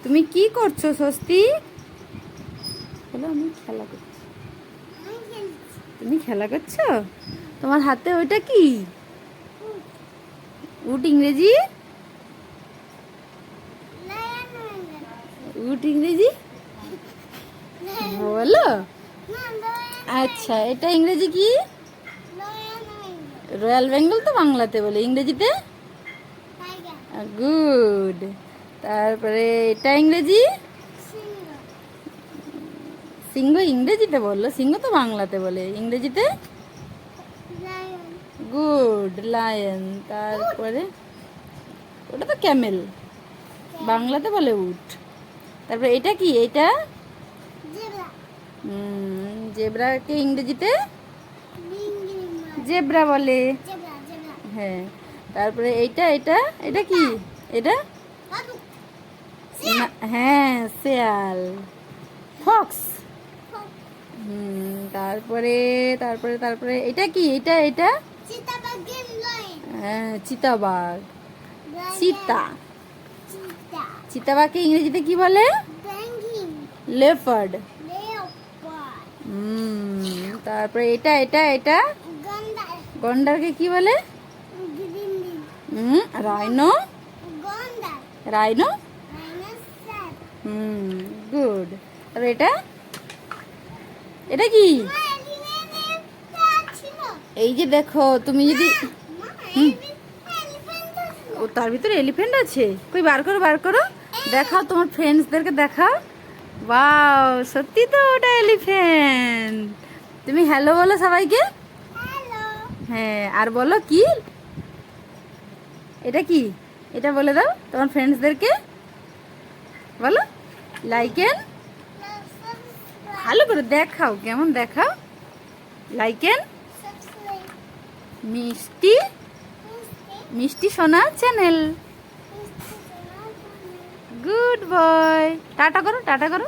তুমি কি করছো স্বস্তি? বলো আমি খেলা করছি। তুমি খেলা করছো? তোমার হাতে ওইটা কি? উট ইংরেজি? উট ইংরেজি বলো। আচ্ছা, এটা ইংরেজি কি? রয়্যাল বেঙ্গল তো বাংলাতে বলে, ইংরেজিতে? গুড। তারপরে এটা ইংরেজি? সিংহ ইংরেজিতে বললো, সিংহ তো বাংলাতে বলে, ইংরেজিতে? Good, lion. তারপরে ওটা তো ক্যামেল, বাংলাতে বলে উট। তারপরে এটা কি? এটা জেব্রাকে ইংরেজিতে জেব্রা বলে। হ্যাঁ। তারপরে এইটা এটা এটা কি? এটা হ্যাঁ, শেয়াল, ফক্স। তারপরে তারপরে তারপরে এটা কি? এটা এটা হ্যাঁ, চিতাবাঘ, চিতা। চিতাবাঘকে ইংরেজিতে কি বলে? লেপার্ড। তারপরে এটা এটা এটা গন্ডারকে কি বলে? রাইনো। রাইনো। গুড। তারপরে এটা এটা কি? এই যে দেখো, তুমি যদি ও তার ভিতরে এলিফ্যান্ট আছে, কই বার করো বার করো, দেখাও তোমার ফ্রেন্ডসদেরকে দেখাও। ওয়াও, সত্যি তো ওটা এলিফ্যান্ট। তুমি হ্যালো বলো সবাইকে। হ্যাঁ, আর বলো কি এটা কি? এটা বলে দাও তোমার ফ্রেন্ডসদেরকে, বলো। লাইক এন্ড ভালো করে দেখাও, কেমন দেখাও। লাইক এন্ড মিষ্টি মিষ্টি সোনা চ্যানেল। Good boy. টাটা করো, টাটা করো।